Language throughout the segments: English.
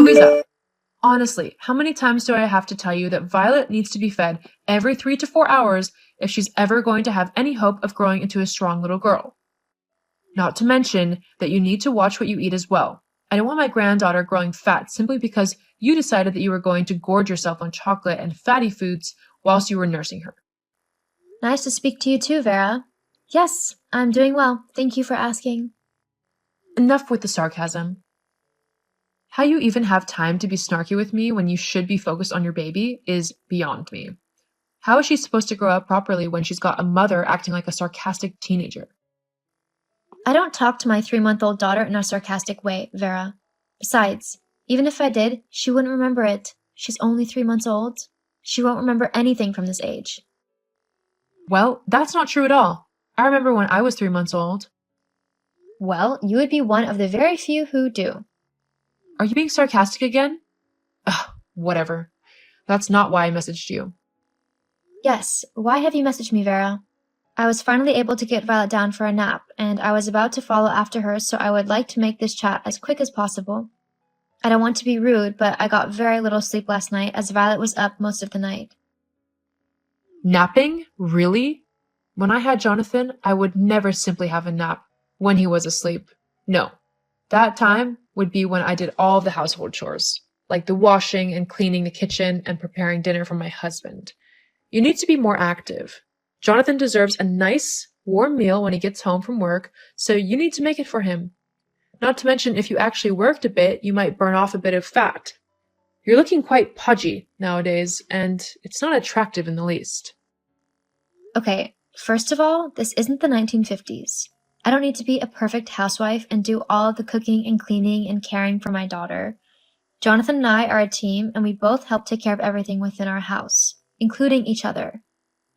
Louisa, honestly, how many times do I have to tell you that Violet needs to be fed every 3 to 4 hours if she's ever going to have any hope of growing into a strong little girl? Not to mention that you need to watch what you eat as well. I don't want my granddaughter growing fat simply because you decided that you were going to gorge yourself on chocolate and fatty foods whilst you were nursing her. Nice to speak to you too, Vera. Yes, I'm doing well. Thank you for asking. Enough with the sarcasm. How you even have time to be snarky with me when you should be focused on your baby is beyond me. How is she supposed to grow up properly when she's got a mother acting like a sarcastic teenager? I don't talk to my 3-month-old daughter in a sarcastic way, Vera. Besides, even if I did, she wouldn't remember it. She's only 3 months old. She won't remember anything from this age. Well, that's not true at all. I remember when I was 3 months old. Well, you would be one of the very few who do. Are you being sarcastic again? Ugh, whatever. That's not why I messaged you. Yes, why have you messaged me, Vera? I was finally able to get Violet down for a nap, and I was about to follow after her, so I would like to make this chat as quick as possible. I don't want to be rude, but I got very little sleep last night as Violet was up most of the night. Napping? Really? When I had Jonathan, I would never simply have a nap when he was asleep. No. That time would be when I did all the household chores, like the washing and cleaning the kitchen and preparing dinner for my husband. You need to be more active. Jonathan deserves a nice, warm meal when he gets home from work, so you need to make it for him. Not to mention, if you actually worked a bit, you might burn off a bit of fat. You're looking quite pudgy nowadays, and it's not attractive in the least. Okay, first of all, this isn't the 1950s. I don't need to be a perfect housewife and do all of the cooking and cleaning and caring for my daughter. Jonathan and I are a team, and we both help take care of everything within our house, including each other.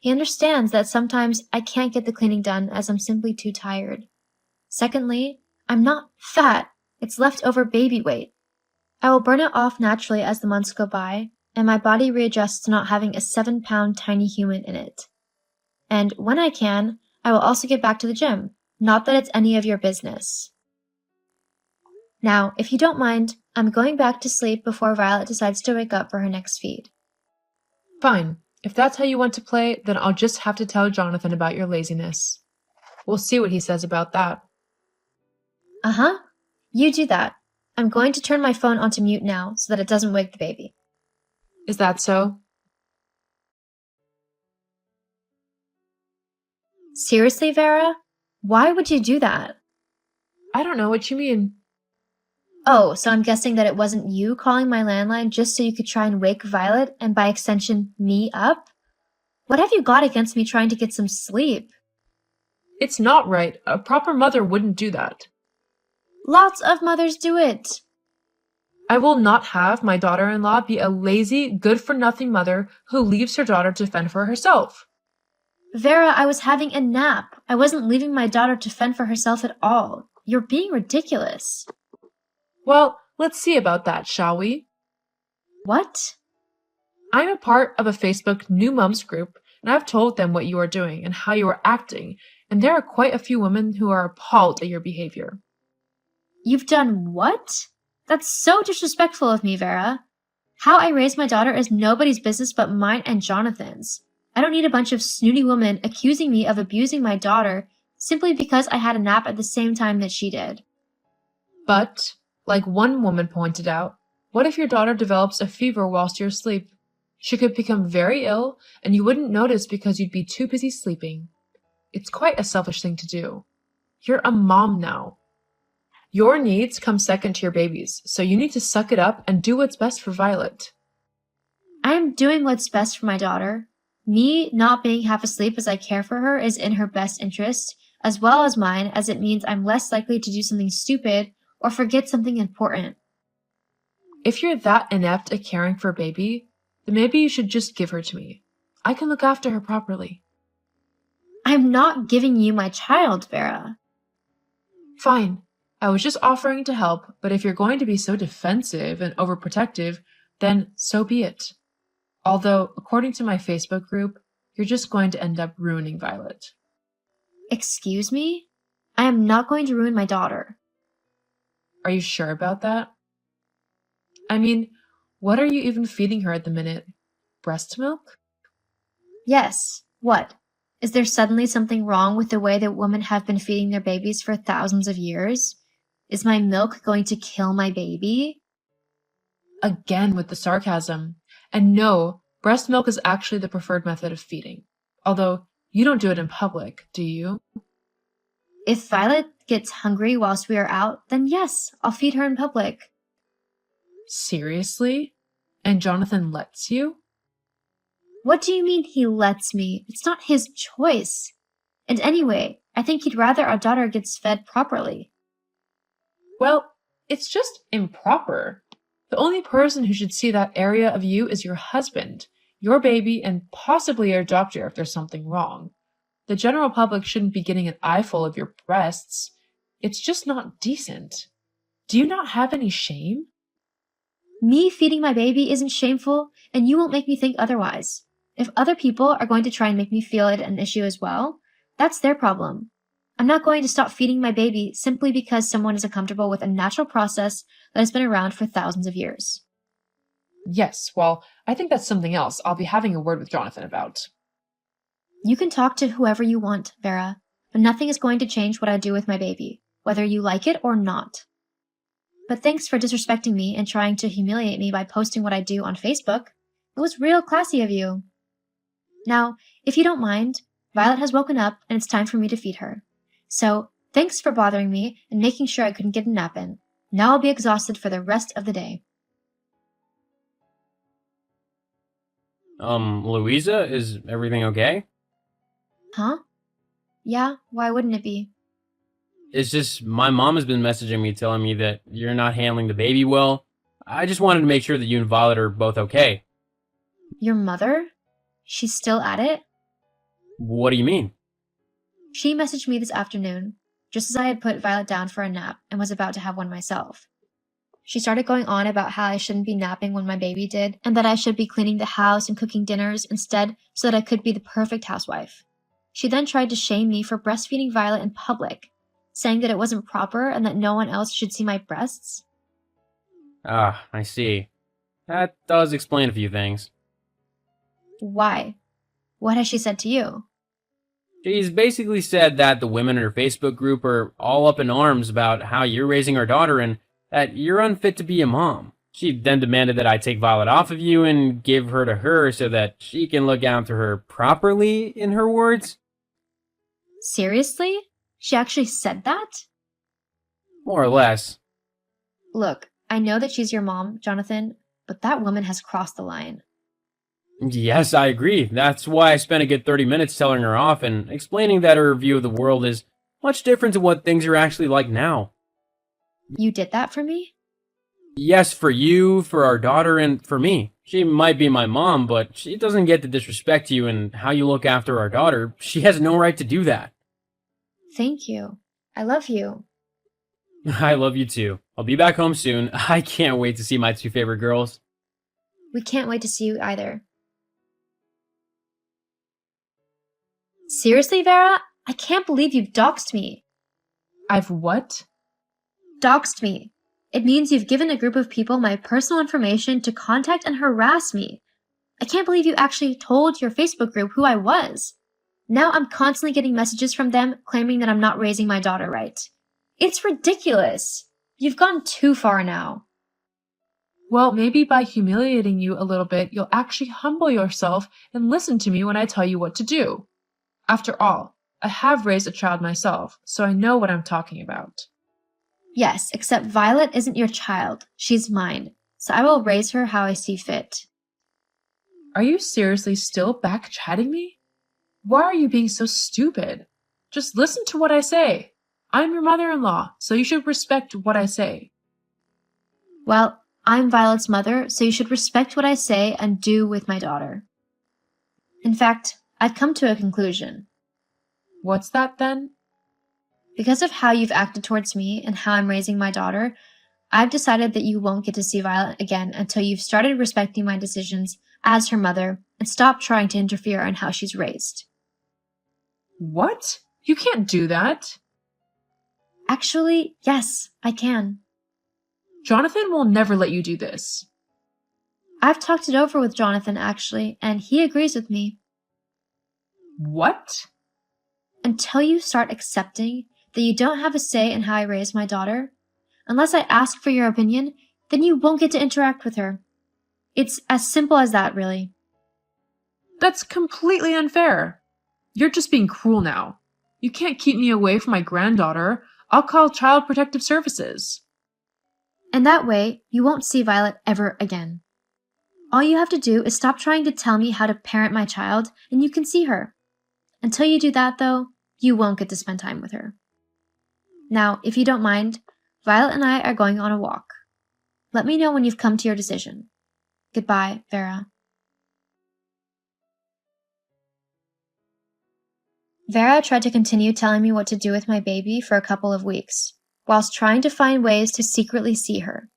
He understands that sometimes I can't get the cleaning done as I'm simply too tired. Secondly, I'm not fat. It's leftover baby weight. I will burn it off naturally as the months go by, and my body readjusts to not having a 7-pound tiny human in it. And when I can, I will also get back to the gym. Not that it's any of your business. Now, if you don't mind, I'm going back to sleep before Violet decides to wake up for her next feed. Fine. If that's how you want to play, then I'll just have to tell Jonathan about your laziness. We'll see what he says about that. Uh-huh. You do that. I'm going to turn my phone onto mute now so that it doesn't wake the baby. Is that so? Seriously, Vera? Why would you do that? I don't know what you mean. Oh, so I'm guessing that it wasn't you calling my landline just so you could try and wake Violet and by extension me up? What have you got against me trying to get some sleep? It's not right. A proper mother wouldn't do that. Lots of mothers do it. I will not have my daughter-in-law be a lazy, good-for-nothing mother who leaves her daughter to fend for herself. Vera, I was having a nap. I wasn't leaving my daughter to fend for herself at all. You're being ridiculous. Well, let's see about that, shall we? What? I'm a part of a Facebook New Mums group, and I've told them what you are doing and how you are acting, and there are quite a few women who are appalled at your behavior. You've done what? That's so disrespectful of me, Vera. How I raise my daughter is nobody's business but mine and Jonathan's. I don't need a bunch of snooty women accusing me of abusing my daughter simply because I had a nap at the same time that she did. But, like one woman pointed out, what if your daughter develops a fever whilst you're asleep? She could become very ill, and you wouldn't notice because you'd be too busy sleeping. It's quite a selfish thing to do. You're a mom now. Your needs come second to your baby's, so you need to suck it up and do what's best for Violet. I'm doing what's best for my daughter. Me not being half asleep as I care for her is in her best interest, as well as mine, as it means I'm less likely to do something stupid or forget something important. If you're that inept at caring for a baby, then maybe you should just give her to me. I can look after her properly. I'm not giving you my child, Vera. Fine. I was just offering to help, but if you're going to be so defensive and overprotective, then so be it. Although, according to my Facebook group, you're just going to end up ruining Violet. Excuse me? I am not going to ruin my daughter. Are you sure about that? I mean, what are you even feeding her at the minute? Breast milk? Yes. What? Is there suddenly something wrong with the way that women have been feeding their babies for thousands of years? Is my milk going to kill my baby? Again with the sarcasm. And no, breast milk is actually the preferred method of feeding. Although, you don't do it in public, do you? If Violet gets hungry whilst we are out, then yes, I'll feed her in public. Seriously? And Jonathan lets you? What do you mean he lets me? It's not his choice. And anyway, I think he'd rather our daughter gets fed properly. Well, it's just improper. The only person who should see that area of you is your husband, your baby, and possibly your doctor if there's something wrong. The general public shouldn't be getting an eyeful of your breasts. It's just not decent. Do you not have any shame? Me feeding my baby isn't shameful, and you won't make me think otherwise. If other people are going to try and make me feel it an issue as well, that's their problem. I'm not going to stop feeding my baby simply because someone isn't comfortable with a natural process that has been around for thousands of years. Yes, well, I think that's something else I'll be having a word with Jonathan about. You can talk to whoever you want, Vera, but nothing is going to change what I do with my baby, whether you like it or not. But thanks for disrespecting me and trying to humiliate me by posting what I do on Facebook. It was real classy of you. Now, if you don't mind, Violet has woken up and it's time for me to feed her. So, thanks for bothering me and making sure I couldn't get a nap in. Now I'll be exhausted for the rest of the day. Louisa, is everything okay? Huh? Yeah, why wouldn't it be? It's just my mom has been messaging me telling me that you're not handling the baby well. I just wanted to make sure that you and Violet are both okay. Your mother? She's still at it? What do you mean? She messaged me this afternoon, just as I had put Violet down for a nap and was about to have one myself. She started going on about how I shouldn't be napping when my baby did, and that I should be cleaning the house and cooking dinners instead so that I could be the perfect housewife. She then tried to shame me for breastfeeding Violet in public, saying that it wasn't proper and that no one else should see my breasts. Ah, I see. That does explain a few things. Why? What has she said to you? She's basically said that the women in her Facebook group are all up in arms about how you're raising our daughter and that you're unfit to be a mom. She then demanded that I take Violet off of you and give her to her so that she can look after her properly, in her words. Seriously? She actually said that? More or less. Look, I know that she's your mom, Jonathan, but that woman has crossed the line. Yes, I agree. That's why I spent a good 30 minutes telling her off and explaining that her view of the world is much different to what things are actually like now. You did that for me? Yes, for you, for our daughter, and for me. She might be my mom, but she doesn't get to disrespect you and how you look after our daughter. She has no right to do that. Thank you. I love you. I love you too. I'll be back home soon. I can't wait to see my two favorite girls. We can't wait to see you either. Seriously, Vera? I can't believe you've doxed me. I've what? Doxed me. It means you've given a group of people my personal information to contact and harass me. I can't believe you actually told your Facebook group who I was. Now I'm constantly getting messages from them claiming that I'm not raising my daughter right. It's ridiculous. You've gone too far now. Well, maybe by humiliating you a little bit, you'll actually humble yourself and listen to me when I tell you what to do. After all, I have raised a child myself, so I know what I'm talking about. Yes, except Violet isn't your child. She's mine. So I will raise her how I see fit. Are you seriously still back-chatting me? Why are you being so stupid? Just listen to what I say. I'm your mother-in-law, so you should respect what I say. Well, I'm Violet's mother, so you should respect what I say and do with my daughter. In fact, I've come to a conclusion. What's that then? Because of how you've acted towards me and how I'm raising my daughter, I've decided that you won't get to see Violet again until you've started respecting my decisions as her mother and stopped trying to interfere in how she's raised. What? You can't do that. Actually, yes, I can. Jonathan will never let you do this. I've talked it over with Jonathan, actually, and he agrees with me. What? Until you start accepting that you don't have a say in how I raise my daughter, unless I ask for your opinion, then you won't get to interact with her. It's as simple as that, really. That's completely unfair. You're just being cruel now. You can't keep me away from my granddaughter. I'll call Child Protective Services. And that way, you won't see Violet ever again. All you have to do is stop trying to tell me how to parent my child, and you can see her. Until you do that, though, you won't get to spend time with her. Now, if you don't mind, Violet and I are going on a walk. Let me know when you've come to your decision. Goodbye, Vera. Vera tried to continue telling me what to do with my baby for a couple of weeks, whilst trying to find ways to secretly see her.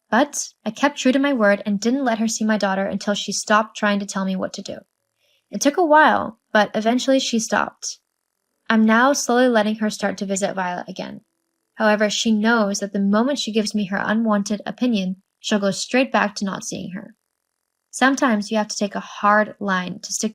But I kept true to my word and didn't let her see my daughter until she stopped trying to tell me what to do. It took a while, but eventually she stopped. I'm now slowly letting her start to visit Violet again. However, she knows that the moment she gives me her unwanted opinion, she'll go straight back to not seeing her. Sometimes you have to take a hard line to stick